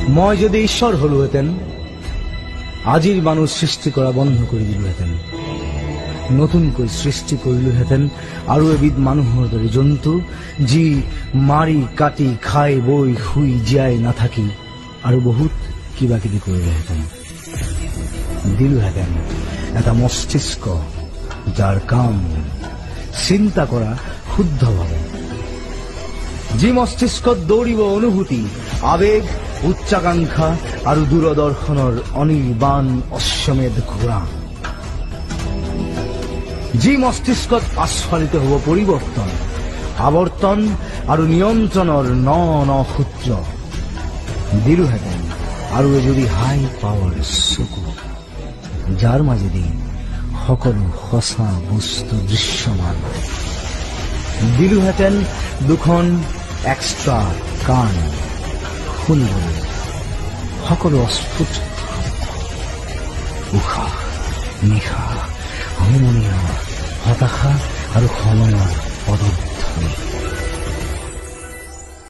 মই যদি ঈশ্বৰ হলোহেঁতেন আজিৰ মানুহ সৃষ্টি কৰা বন্ধ কৰি দিলোহেঁতেন নতুনকৈ সৃষ্টি কৰিলোহেঁতেন আৰু এবিধ মানুহৰ দৰে জন্তু যি মাৰি কাটি খাই বৈ শুই জীয়াই নাথাকি আৰু বহুত কিবা কিবি কৰিলেহেঁতেন দিলোহেঁতেন এটা মস্তিষ্ক যাৰ কাম চিন্তা কৰা শুদ্ধভাৱে যি মস্তিষ্কত দৌৰিব অনুভূতি আবেগ উচ্চাকাংক্ষা আৰু দূৰদৰ্শনৰ অনিৰ্বাণ অশ্বমেধ ঘোঁৰা যি মস্তিষ্কত আস্ফালিত হ'ব পৰিৱৰ্তন আৱৰ্তন আৰু নিয়ন্ত্ৰণৰ ন ন সূত্ৰ দিলোহেঁতেন আৰু এজুৰি হাই পাৱাৰ চকু যাৰ মাজেদি সকলো সঁচা বস্তু দৃশ্যমান দিলোহেঁতেন দুখন এক্সট্ৰা কাণ শুনিবলৈ সকলো অস্ফুট উশাহ নিশাহ হুমুনিয়া হতাশা আৰু সময়ৰ পদধ্বনি